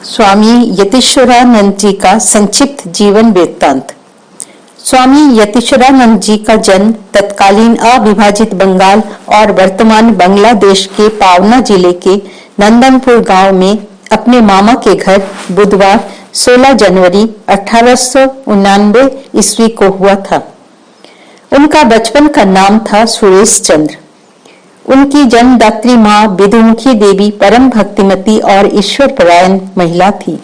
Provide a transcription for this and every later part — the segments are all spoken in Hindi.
स्वामी यतीश्वरानंद जी का संक्षिप्त जीवन वृत्तांत। स्वामी यतीश्वरानंद जी का जन्म तत्कालीन अविभाजित बंगाल और वर्तमान बांग्लादेश के पावना जिले के नंदनपुर गांव में अपने मामा के घर बुधवार 16 जनवरी 1899 ईस्वी को हुआ था। उनका बचपन का नाम था सुरेश चंद्र। उनकी जन्मदात्री माँ विदुमुखी देवी परम भक्तिमती और ईश्वर परायण महिला थी।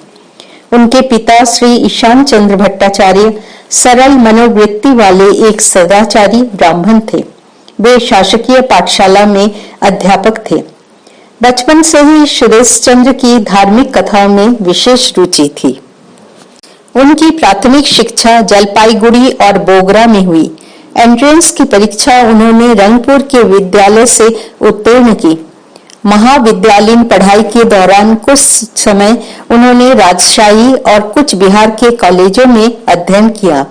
उनके पिता श्री ईशान चंद्र भट्टाचार्य सरल मनोवृत्ति वाले एक सदाचारी ब्राह्मण थे। वे शासकीय पाठशाला में अध्यापक थे। बचपन से ही सुरेश चंद्र की धार्मिक कथाओं में विशेष रुचि थी। उनकी प्राथमिक शिक्षा जलपाईगुड़ी और बोगरा में हुई। एंट्रेंस की परीक्षा उन्होंने रंगपुर के विद्यालय से उत्तीर्ण की। महाविद्यालयीन पढ़ाई के दौरान कुछ समय उन्होंने राजशाही और कुछ बिहार के कॉलेजों में अध्ययन किया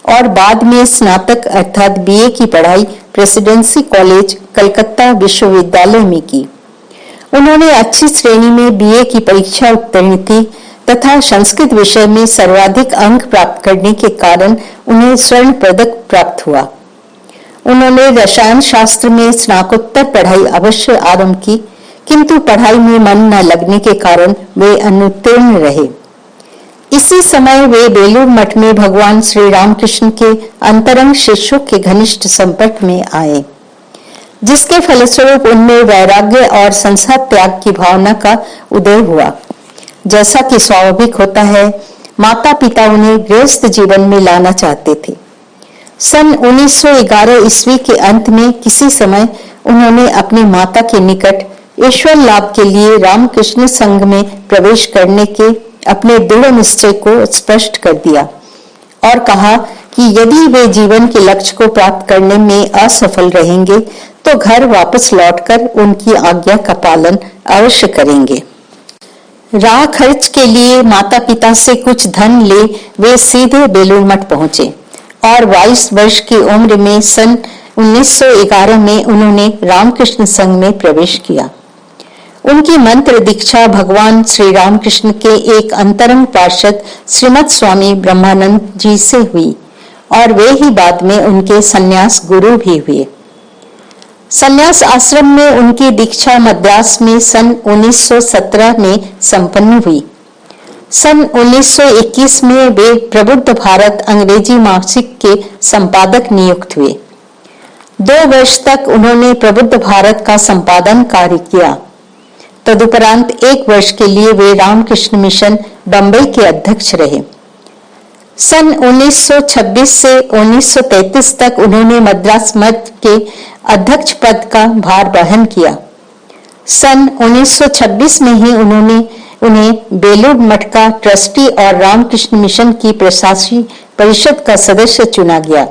और बाद में स्नातक अर्थात बीए की पढ़ाई प्रेसिडेंसी कॉलेज कलकत्ता विश्वविद्यालय में की। उन्होंने अच्छी श्रेणी में बीए की परीक्षा उत्तीर्ण की तथा संस्कृत विषय में सर्वाधिक अंक प्राप्त करने के कारण उन्हें स्वर्ण पदक प्राप्त हुआ। उन्होंने रसायन शास्त्र में स्नातकोत्तर पढ़ाई अवश्य आरंभ की, किंतु पढ़ाई में मन न लगने के कारण वे अनुत्तीर्ण रहे। इसी समय वे बेलूर मठ में भगवान श्री रामकृष्ण के अंतरंग शिष्यों के घनिष्ठ संपर्क में आए, जिसके फलस्वरूप उनमें वैराग्य और संसार त्याग की भावना का उदय हुआ। जैसा कि स्वाभाविक होता है, माता पिता उन्हें गृहस्थ जीवन में लाना चाहते थे। सन 1911 ईस्वी के अंत में किसी समय उन्होंने अपनी माता के निकट ईश्वर लाभ के लिए रामकृष्ण संघ में प्रवेश करने के अपने दृढ़ निश्चय को स्पष्ट कर दिया और कहा कि यदि वे जीवन के लक्ष्य को प्राप्त करने में असफल रहेंगे तो घर वापस लौटकर उनकी आज्ञा का पालन अवश्य करेंगे। राह खर्च के लिए माता पिता से कुछ धन ले वे सीधे बेलूर मठ पहुंचे और 22 वर्ष की उम्र में सन 1911 में उन्होंने रामकृष्ण संघ में प्रवेश किया। उनकी मंत्र दीक्षा भगवान श्री रामकृष्ण के एक अंतरंग पार्षद श्रीमद स्वामी ब्रह्मानंद जी से हुई और वे ही बाद में उनके संन्यास गुरु भी हुए। संन्यास आश्रम में उनकी दीक्षा मद्रास में सन 1917 में संपन्न हुई। सन 1921 में वे प्रबुद्ध भारत अंग्रेजी मासिक के संपादक नियुक्त हुए। 2 वर्ष तक उन्होंने प्रबुद्ध भारत का संपादन कार्य किया। तदुपरांत 1 वर्ष के लिए वे रामकृष्ण मिशन बंबई के अध्यक्ष रहे। सन 1926 से 1933 तक उन्होंने मद्रास मठ के अध्यक्ष पद का भार वहन किया। सन 1926 में ही उन्हें बेलूर मठ का ट्रस्टी और रामकृष्ण मिशन की प्रशासकीय परिषद का सदस्य चुना गया।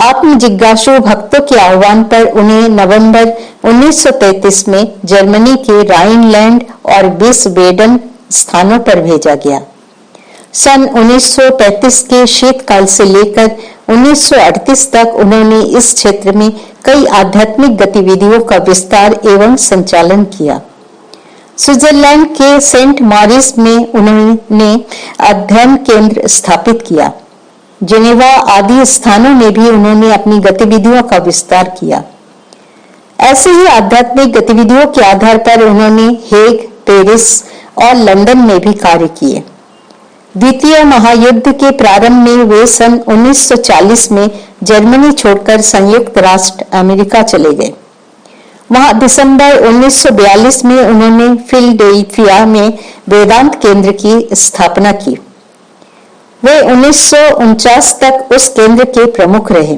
आत्म जिज्ञासु भक्तों के आह्वान पर उन्हें नवंबर 1933 में जर्मनी के राइनलैंड और विस्बेडन स्थानों पर भेजा गया। सन 1935 के शीतकाल से लेकर 1938 तक उन्होंने इस क्षेत्र में कई आध्यात्मिक गतिविधियों का विस्तार एवं संचालन किया। स्विट्जरलैंड के सेंट मॉरिस में उन्होंने अध्ययन केंद्र स्थापित किया। जेनेवा आदि स्थानों में भी उन्होंने अपनी गतिविधियों का विस्तार किया। ऐसे ही आध्यात्मिक गतिविधियों के आधार पर उन्होंने हेग, पेरिस और लंदन में भी कार्य किए। द्वितीय महायुद्ध के प्रारंभ में वे सन 1940 में जर्मनी छोड़कर संयुक्त राष्ट्र अमेरिका चले गए। वहां दिसंबर 1942 में उन्होंने फिलाडेल्फिया में वेदांत केंद्र की स्थापना की। वे 1949 तक उस केंद्र के प्रमुख रहे।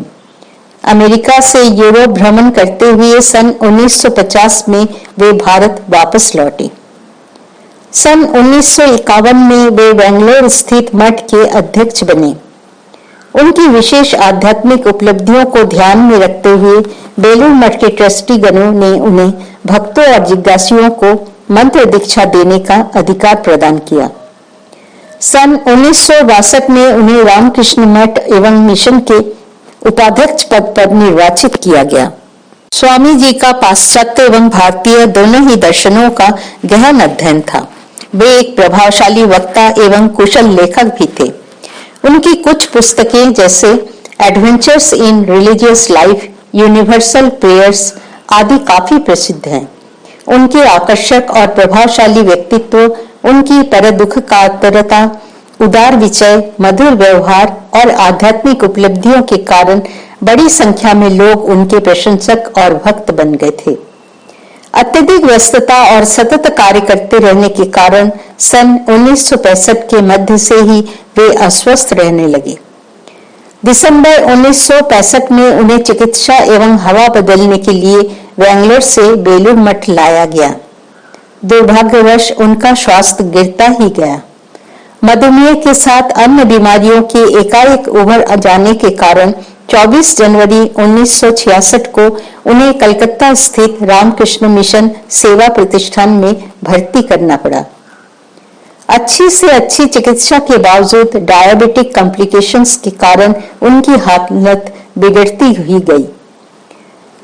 अमेरिका से यूरोप भ्रमण करते हुए सन 1950 में वे भारत वापस लौटे। सन 1951 में वे बेंगलोर स्थित मठ के अध्यक्ष बने। उनकी विशेष आध्यात्मिक उपलब्धियों को ध्यान में रखते हुए बेलूर मठ के ट्रस्टी गणों ने उन्हें भक्तों और जिज्ञासुओं को मंत्र दीक्षा देने का अधिकार प्रदान किया। सन 1962 में उन्हें रामकृष्ण मठ एवं मिशन के उपाध्यक्ष पद पर निर्वाचित किया गया। स्वामी जी का पाश्चात्य एवं भारतीय दोनों ही दर्शनों का गहन अध्ययन था। वे एक प्रभावशाली वक्ता एवं कुशल लेखक भी थे। उनकी कुछ पुस्तकें जैसे एडवेंचर्स इन रिलीजियस लाइफ, यूनिवर्सल प्रेयर्स आदि काफी प्रसिद्ध हैं। उनके आकर्षक और प्रभावशाली व्यक्तित्व, उनकी परदुख कातरता, उदार विचय, मधुर व्यवहार और आध्यात्मिक उपलब्धियों के कारण बड़ी संख्या में लोग उनके प्रशंसक और भक्त बन गए थे। अत्यधिक व्यस्तता और सतत कार्य करते रहने के कारण सन 1965 के मध्य से ही वे अस्वस्थ रहने लगे। दिसंबर 1965 में उन्हें चिकित्सा एवं हवा बदलने के लिए बेंगलोर से बेलूर मठ लाया गया। दुर्भाग्यवश उनका स्वास्थ्य गिरता ही गया। मधुमेह के साथ अन्य बीमारियों के एकाएक उभर जाने के कारण 24 जनवरी 1966 को उन्हें कलकत्ता स्थित रामकृष्ण मिशन सेवा प्रतिष्ठान में भर्ती करना पड़ा। अच्छी से अच्छी चिकित्सा के बावजूद डायबिटिक कॉम्प्लिकेशंस के कारण उनकी हालत बिगड़ती ही गई।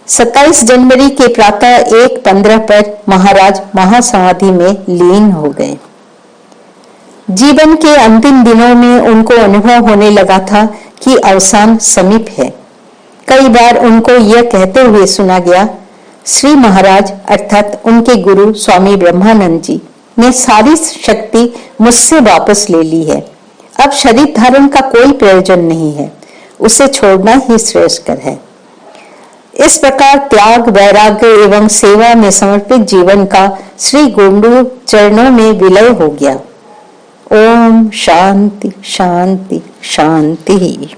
27 जनवरी के प्रातः 1:15 पर महाराज महासमाधि में लीन हो गए। जीवन के अंतिम दिनों में उनको अनुभव होने लगा था कि अवसान समीप है। कई बार उनको यह कहते हुए सुना गया, श्री महाराज अर्थात उनके गुरु स्वामी ब्रह्मानंद जी ने सारी शक्ति मुझसे वापस ले ली है। अब शरीर धारण का कोई प्रयोजन नहीं है, उसे छोड़ना ही श्रेयस्कर है। इस प्रकार त्याग, वैराग्य एवं सेवा में समर्पित जीवन का श्री गुरु चरणों में विलय हो गया। ओम शांति शांति शांति।